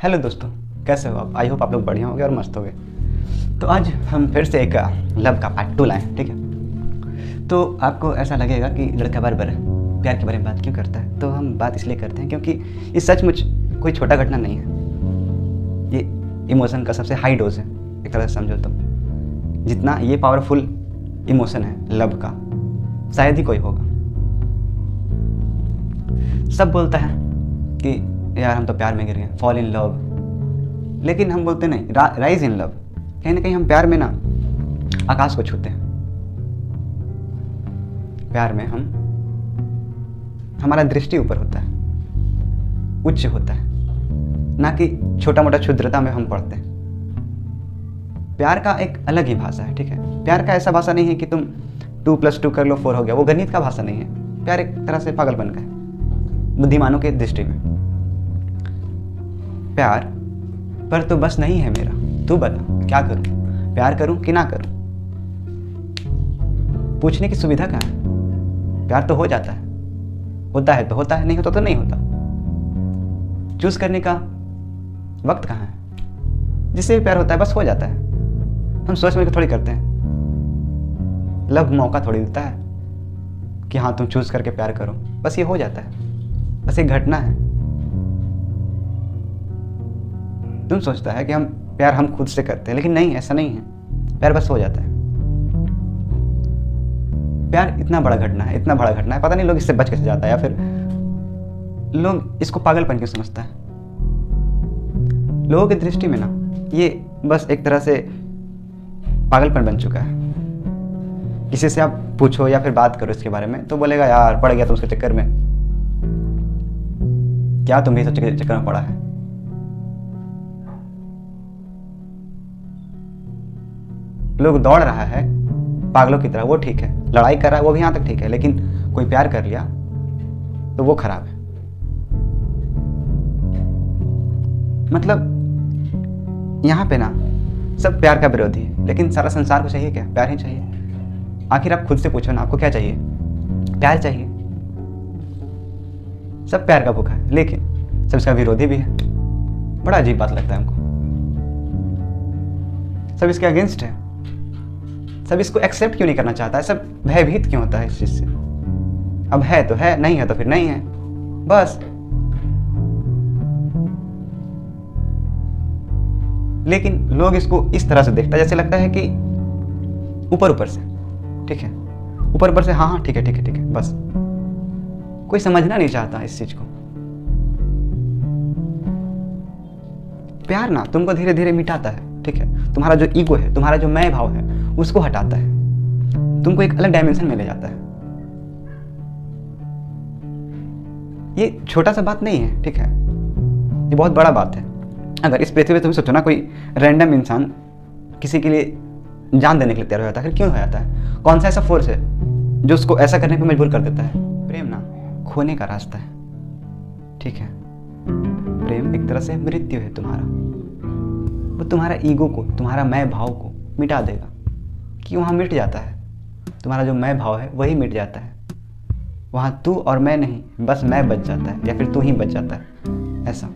Hello दोस्तों, कैसे हो आप? आई होप आप लोग बढ़िया होंगे और मस्त होंगे। तो आज हम फिर से एक लव का पार्ट 2 लाए, ठीक है। तो आपको ऐसा लगेगा कि लड़का बार बार प्यार के बारे में बात क्यों करता है, तो हम बात इसलिए करते हैं क्योंकि ये सचमुच कोई छोटा घटना नहीं है। ये इमोशन का सबसे हाई डोज है, एक तरह से समझो तो। जितना ये पावरफुल इमोशन है लव का, शायद ही कोई होगा। सब बोलता है कि यार हम तो प्यार में गिर गए, फॉल इन लव, लेकिन हम बोलते नहीं, राइज इन लव। कहीं ना कहीं हम प्यार में ना आकाश को छूते हैं। प्यार में हमारा दृष्टि ऊपर होता है, उच्च होता है, ना कि छोटा मोटा क्षुद्रता में हम पढ़ते हैं। प्यार का एक अलग ही भाषा है, ठीक है। प्यार का ऐसा भाषा नहीं है कि तुम 2+2 कर लो 4 हो गया, वो गणित का भाषा नहीं है। प्यार एक तरह से पागलपन का है बुद्धिमानों के दृष्टि में। प्यार पर तो बस नहीं है मेरा, तू बता क्या करूं, प्यार करूं कि ना करूं। पूछने की सुविधा कहाँ है? प्यार तो हो जाता है, होता है तो होता है, नहीं होता तो नहीं होता। चूज करने का वक्त कहाँ है? जिससे भी प्यार होता है बस हो जाता है। हम सोच में थोड़ी करते हैं। लव मौका थोड़ी देता है कि हाँ तुम चूज करके प्यार करो, बस ये हो जाता है, बस एक घटना है। तुम सोचता है कि हम खुद से करते हैं, लेकिन नहीं, ऐसा नहीं है। प्यार बस हो जाता है। प्यार इतना बड़ा घटना है, इतना बड़ा घटना है, पता नहीं लोग इससे बच कैसे जाता है, या फिर लोग इसको पागलपन क्यों समझता है। लोगों की दृष्टि में ना ये बस एक तरह से पागलपन बन चुका है। किसी से आप पूछो या फिर बात करो इसके बारे में तो बोलेगा यार पड़ गया तुम उसके चक्कर में। क्या तुम भी सोच के चक्कर में पड़ा है? लोग दौड़ रहा है पागलों की तरह, वो ठीक है। लड़ाई कर रहा है वो भी यहां तक ठीक है, लेकिन कोई प्यार कर लिया तो वो खराब है। मतलब यहां पे ना सब प्यार का विरोधी है, लेकिन सारा संसार को चाहिए क्या? प्यार ही चाहिए। आखिर आप खुद से पूछो ना, आपको क्या चाहिए? प्यार चाहिए। सब प्यार का भूखा है, लेकिन सब इसका विरोधी भी है। बड़ा अजीब बात लगता है हमको। सब इसके अगेंस्ट है, सब इसको एक्सेप्ट क्यों नहीं करना चाहता है? सब भयभीत क्यों होता है इस चीज से? अब है तो है, नहीं है तो फिर नहीं है, बस। लेकिन लोग इसको इस तरह से देखता है जैसे लगता है कि ऊपर ऊपर से, ठीक है, ऊपर ऊपर से, हाँ हाँ ठीक है ठीक है ठीक है, बस। कोई समझना नहीं चाहता इस चीज को। प्यार ना तुमको धीरे धीरे मिटाता है, ठीक है। तुम्हारा जो ईगो है, तुम्हारा जो मैं भाव है, उसको हटाता है, तुमको एक अलग डायमेंशन में ले जाता है। ये छोटा सा बात नहीं है, ठीक है, ये बहुत बड़ा बात है। अगर इस पृथ्वी पे तुम सोचो ना, कोई रैंडम इंसान किसी के लिए जान देने के लिए तैयार हो जाता है, क्यों हो जाता है? कौन सा ऐसा फोर्स है जो उसको ऐसा करने पर मजबूर कर देता है? प्रेम ना खोने का रास्ता है, ठीक है। प्रेम एक तरह से मृत्यु है तुम्हारा। वो तुम्हारा ईगो को, तुम्हारा मैं भाव को मिटा देगा, कि वहाँ मिट जाता है। तुम्हारा जो मैं भाव है वही मिट जाता है। वहाँ तू और मैं नहीं, बस मैं बच जाता है, या फिर तू ही बच जाता है। ऐसा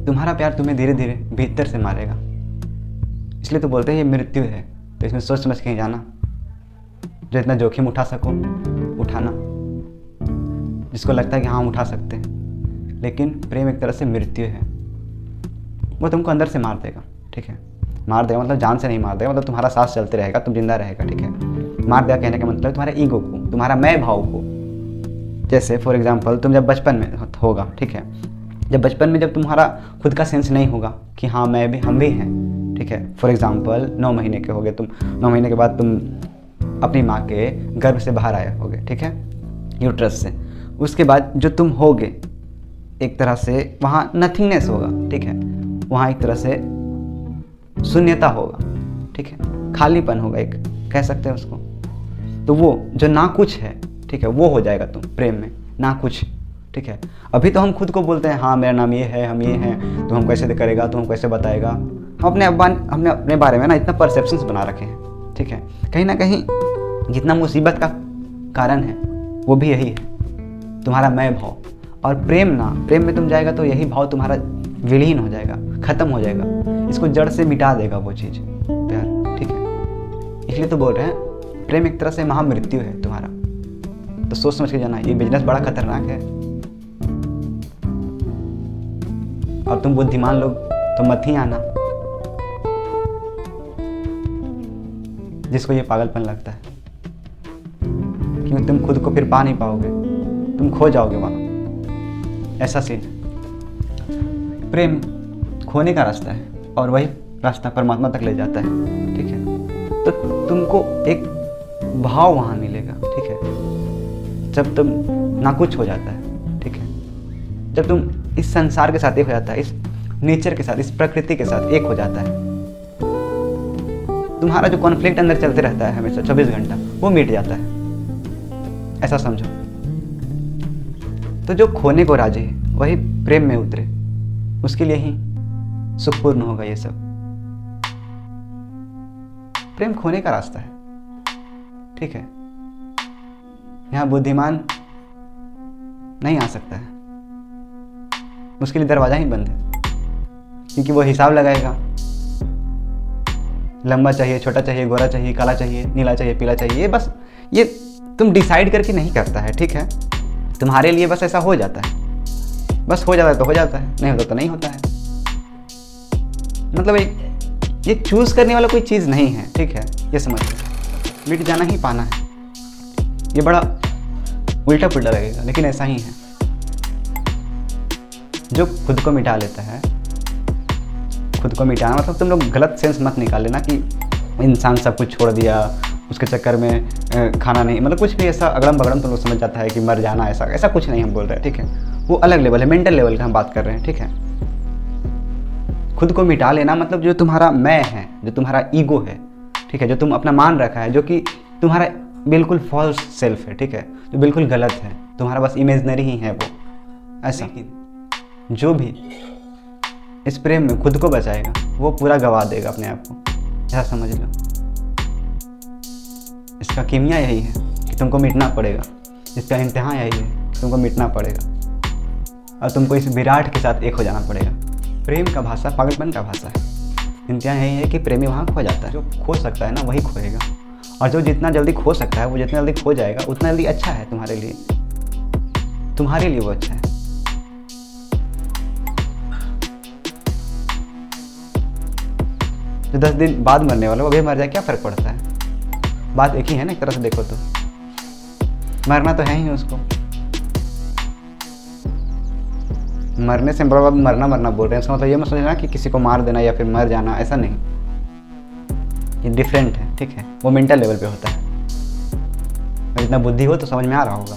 तुम्हारा प्यार तुम्हें धीरे धीरे भीतर से मारेगा। इसलिए तो बोलते हैं ये मृत्यु है। तो इसमें सोच समझ के ही जाना, जो इतना जोखिम उठा सको उठाना, जिसको लगता है कि हाँ हम उठा सकते हैं। लेकिन प्रेम एक तरह से मृत्यु है। वो तुमको अंदर से मार देगा, ठीक है। मार देगा मतलब जान से नहीं मार देगा, मतलब तुम्हारा सांस चलते रहेगा, तुम जिंदा रहेगा, ठीक है। मार देगा कहने का मतलब तुम्हारे ईगो को, तुम्हारा मैं भाव को। जैसे फॉर एग्जांपल तुम जब बचपन में होगा, ठीक है, जब बचपन में जब तुम्हारा खुद का सेंस नहीं होगा कि हाँ मैं भी, हम भी हैं, ठीक है। फॉर एग्जांपल 9 महीने के होगे तुम, 9 महीने के बाद तुम अपनी माँ के गर्भ से बाहर आए होगे, ठीक है, यूट्रस से। उसके बाद जो तुम होगे एक तरह से वहाँ नथिंगनेस होगा, ठीक है। वहाँ एक तरह से शून्यता होगा, ठीक है, खालीपन होगा, एक कह सकते हैं उसको। तो वो जो ना कुछ है, ठीक है, वो हो जाएगा तुम प्रेम में, ना कुछ, ठीक है। अभी तो हम खुद को बोलते हैं हाँ मेरा नाम ये है, हम ये हैं, तो हम कैसे करेगा, तो हम कैसे बताएगा। हमने अपने बारे में ना इतना परसेप्शंस बना रखे हैं, ठीक है। कहीं ना कहीं जितना मुसीबत का कारण है वो भी यही है, तुम्हारा मैं भाव। और प्रेम में तुम जाएगा तो यही भाव तुम्हारा विलीन हो जाएगा, खत्म हो जाएगा, इसको जड़ से मिटा देगा वो चीज़ प्यार, ठीक है। इसलिए तो बोल रहे हैं प्रेम एक तरह से महामृत्यु है तुम्हारा। तो सोच समझ के जाना, ये बिजनेस बड़ा खतरनाक है। और तुम बुद्धिमान लोग तो मत ही आना जिसको ये पागलपन लगता है, क्योंकि तुम खुद को फिर पा नहीं पाओगे, तुम खो जाओगे वहाँ। ऐसा सीन है। प्रेम खोने का रास्ता है और वही रास्ता परमात्मा तक ले जाता है, ठीक है। तो तुमको एक भाव वहाँ मिलेगा, ठीक है, जब तुम ना कुछ हो जाता है, ठीक है, जब तुम इस संसार के साथ एक हो जाता है, इस नेचर के साथ, इस प्रकृति के साथ एक हो जाता है, तुम्हारा जो कॉन्फ्लिक्ट अंदर चलते रहता है हमेशा 24 घंटा, वो मिट जाता है, ऐसा समझो। तो जो खोने को राजी है वही प्रेम में उतरे, उसके लिए ही सुखपूर्ण होगा ये सब। प्रेम खोने का रास्ता है, ठीक है। यहाँ बुद्धिमान नहीं आ सकता है, उसके लिए दरवाजा ही बंद है, क्योंकि वो हिसाब लगाएगा, लंबा चाहिए, छोटा चाहिए, गोरा चाहिए, काला चाहिए, नीला चाहिए, पीला चाहिए। ये बस ये तुम डिसाइड करके नहीं करता है, ठीक है। तुम्हारे लिए बस ऐसा हो जाता है, बस हो जाता है तो हो जाता है, नहीं होता तो नहीं होता है। मतलब ये चूज करने वाला कोई चीज़ नहीं है, ठीक है, ये समझ लो। मिट जाना ही पाना है। ये बड़ा उल्टा पुल्टा लगेगा, लेकिन ऐसा ही है। जो खुद को मिटा लेता है, खुद को मिटाना मतलब तुम लोग गलत सेंस मत निकाल लेना कि इंसान सब कुछ छोड़ दिया, उसके चक्कर में खाना नहीं, मतलब कुछ भी ऐसा अगड़म बगड़म तुम लोग समझ जाता है कि मर जाना, ऐसा कुछ नहीं हम बोल रहे हैं, ठीक है। वो अलग लेवल है, मेंटल लेवल का हम बात कर रहे हैं, ठीक है। खुद को मिटा लेना मतलब जो तुम्हारा मैं है, जो तुम्हारा ईगो है, ठीक है, जो तुम अपना मान रखा है, जो कि तुम्हारा बिल्कुल फॉल्स सेल्फ है, ठीक है, जो बिल्कुल गलत है, तुम्हारा बस इमेजनरी ही है वो। ऐसा जो भी इस प्रेम में खुद को बचाएगा वो पूरा गवा देगा अपने आप को, ऐसा समझ लो। इसका कीमिया यही है कि तुमको मिटना पड़ेगा, इसका इंतहा यही है कि तुमको मिटना पड़ेगा और तुमको इस विराट के साथ एक हो जाना पड़ेगा। प्रेम का भाषा पागलपन का भाषा है। इंतहा यही है कि प्रेमी वहाँ खो जाता है, जो खो सकता है ना वही खोएगा, और जो जितना जल्दी खो सकता है वो जितना जल्दी खो जाएगा उतना जल्दी अच्छा है तुम्हारे लिए, तुम्हारे लिए वो अच्छा है। जो 10 दिन बाद मरने वाला वो अभी मर जाए, क्या फ़र्क पड़ता है? बात एक ही है ना, एक तरह से देखो तो मरना तो है ही उसको। मरने से बड़ा मरना बोल रहे हैं, इसका मतलब ये मत सोचना कि किसी को मार देना या फिर मर जाना, ऐसा नहीं। ये डिफरेंट है, ठीक है, वो मेंटल लेवल पे होता है। और इतना बुद्धि हो तो समझ में आ रहा होगा।